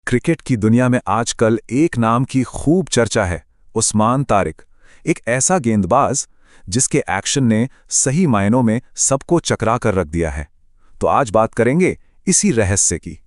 Cricket की दुनिया में आजकल एक नाम की खूब चर्चा है, उस्मान तारिक। एक ऐसा गेंदबाज जिसके एक्शन ने सही मायनों में सबको चकरा कर रख दिया है। तो आज बात करेंगे इसी रहस्य की।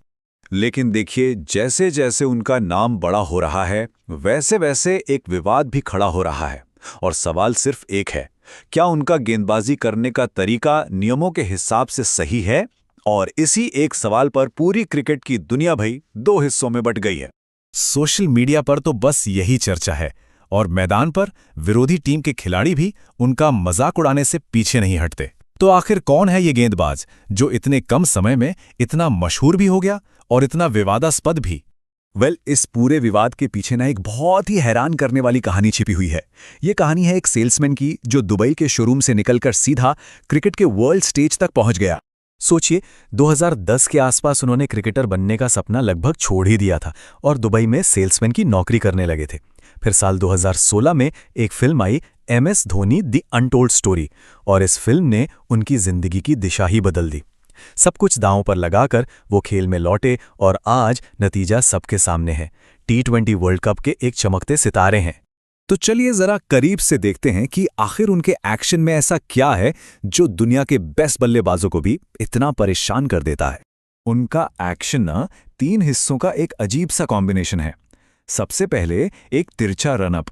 लेकिन देखिए, जैसे जैसे उनका नाम बड़ा हो रहा है वैसे वैसे एक विवाद भी खड़ा हो रहा है। और सवाल सिर्फ एक है, क्या उनका गेंदबाजी करने का तरीका नियमों के हिसाब से सही है? और इसी एक सवाल पर पूरी क्रिकेट की दुनिया भई दो हिस्सों में बट गई है। सोशल मीडिया पर तो बस यही चर्चा है और मैदान पर विरोधी टीम के खिलाड़ी भी उनका मजाक उड़ाने से पीछे नहीं हटते। तो आखिर कौन है ये गेंदबाज जो इतने कम समय में इतना मशहूर भी हो गया और इतना विवादास्पद भी? इस पूरे विवाद के पीछे ना एक बहुत ही हैरान करने वाली कहानी छिपी हुई है। ये कहानी है एक सेल्समैन की जो दुबई के शोरूम से निकलकर सीधा क्रिकेट के वर्ल्ड स्टेज तक पहुंच गया। सोचिए, 2010 के आसपास उन्होंने क्रिकेटर बनने का सपना लगभग छोड़ ही दिया था और दुबई में सेल्समैन की नौकरी करने लगे थे। फिर साल 2016 में एक film I, MS Dhoni the untold story, और इस फिल्म ने उनकी जिंदगी की दिशा ही बदल दी। सब कुछ दांव पर लगाकर वो खेल में लौटे और आज नतीजा सबके सामने है। T20 वर्ल्ड कप के एक चमकते सितारे हैं। तो चलिए जरा करीब से देखते हैं कि आखिर उनके एक्शन में ऐसा क्या है जो दुनिया के बेस्ट बल्लेबाजों को भी इतना परेशान कर देता है। उनका एक्शन ना 3 हिस्सों का एक अजीब सा कॉम्बिनेशन है। सबसे पहले एक तिरछा रनअप,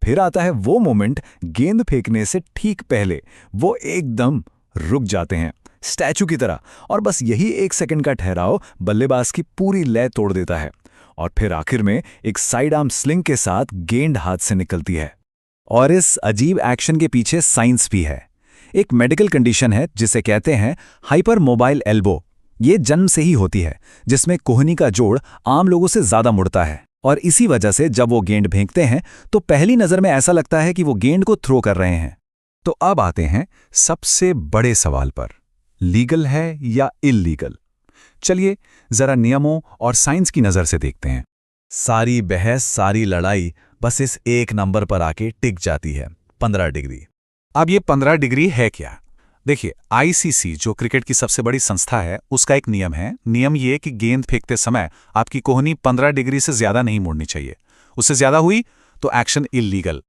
फिर आता है वो मोमेंट गेंद फेंकने से ठीक पहले वो एकदम रुक जाते हैं स्टैचू की तरह, और बस यही 1 सेकंड का ठहराव बल्लेबाज की पूरी लय तोड़ देता है। और फिर आखिर में एक साइड आर्म स्लिंग के साथ गेंद हाथ से निकलती है। और इस अजीब एक्शन के पीछे साइंस भी है। एक मेडिकल कंडीशन है जिसे कहते हैं हाइपर मोबाइल एल्बो। ये जन्म से ही होती है, जिसमें कोहनी का जोड़ आम लोगों से ज्यादा मुड़ता है, और इसी वजह से जब वो गेंद फेंकते हैं तो पहली नजर में ऐसा लगता है कि वो गेंद को थ्रो कर रहे हैं। तो अब आते हैं सबसे बड़े सवाल पर, लीगल है या इल्लीगल? चलिए जरा नियमों और साइंस की नजर से देखते हैं। सारी बहस, सारी लड़ाई बस इस एक नंबर पर आके टिक जाती है, 15 डिग्री। अब ये 15 डिग्री है क्या? देखिए, ICC जो क्रिकेट की सबसे बड़ी संस्था है, उसका एक नियम है। नियम ये कि गेंद फेंकते समय आपकी कोहनी 15 डिग्री से ज्यादा नहीं मुड़नी चाहिए। उससे ज्यादा हुई तो एक्शन इल्लीगल।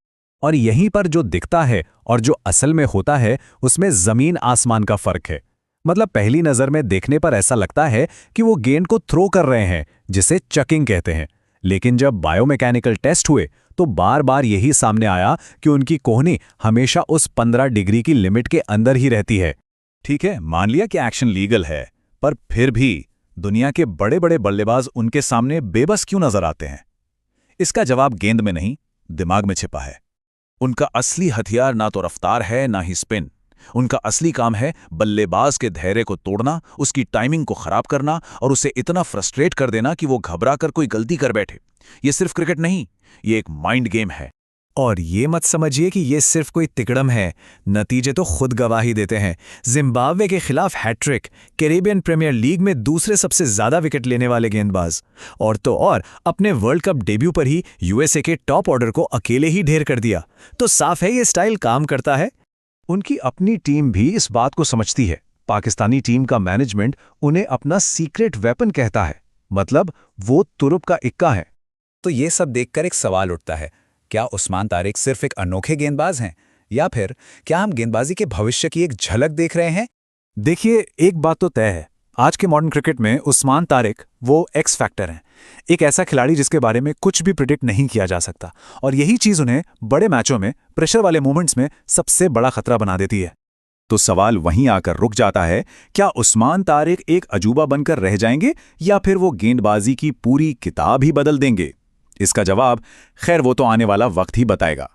और यहीं पर जो दिखता है और जो असल में होता है उसमें जमीन आसमान का फर्क है। मतलब पहली नजर में देखने पर ऐसा लगता है कि वो गेंद को थ्रो कर रहे हैं, जिसे चकिंग कहते हैं। लेकिन जब बायोमैकेनिकल टेस्ट हुए तो बार बार यही सामने आया कि उनकी कोहनी हमेशा उस 15 डिग्री की लिमिट के अंदर ही रहती है। ठीक है, मान लिया कि एक्शन लीगल है, पर फिर भी दुनिया के बड़े बड़े बल्लेबाज उनके सामने बेबस क्यों नजर आते हैं? इसका जवाब गेंद में नहीं, दिमाग में छिपा है। उनका असली हथियार ना तो रफ्तार है ना ही स्पिन। उनका असली काम है बल्लेबाज के धैर्य को तोड़ना, उसकी टाइमिंग को खराब करना और उसे इतना फ्रस्ट्रेट कर देना कि वो घबरा कर कोई गलती कर बैठे। ये सिर्फ क्रिकेट नहीं, ये एक माइंड गेम है। और ये मत समझिए कि ये सिर्फ कोई तिकड़म है, नतीजे तो खुद गवाही देते हैं। जिम्बाब्वे के खिलाफ हैट्रिक, कैरेबियन प्रीमियर लीग में दूसरे सबसे ज्यादा विकेट लेने वाले गेंदबाज, और तो और अपने वर्ल्ड कप डेब्यू पर ही USA के टॉप ऑर्डर को अकेले ही ढेर कर दिया। तो साफ है ये स्टाइल काम करता है। उनकी अपनी टीम भी इस बात को समझती है। पाकिस्तानी टीम का मैनेजमेंट उन्हें अपना सीक्रेट वेपन कहता है, मतलब वो तुरुप का इक्का है। तो ये सब देखकर एक सवाल उठता है, क्या उस्मान तारिक सिर्फ एक अनोखे गेंदबाज हैं, या फिर क्या हम गेंदबाजी के भविष्य की एक झलक देख रहे हैं? देखिए, एक बात तो तय है, आज के मॉडर्न क्रिकेट में उस्मान तारिक वो एक्स फैक्टर हैं। एक ऐसा खिलाड़ी जिसके बारे में कुछ भी प्रिडिक्ट नहीं किया जा सकता, और यही चीज उन्हें बड़े मैचों में, प्रेशर वाले मोमेंट्स में सबसे बड़ा खतरा बना देती है। तो सवाल वहीं आकर रुक जाता है, क्या उस्मान तारिक एक अजूबा बनकर रह जाएंगे या फिर वो गेंदबाजी की पूरी किताब ही बदल देंगे? इसका जवाब खैर वो तो आने वाला वक्त ही बताएगा।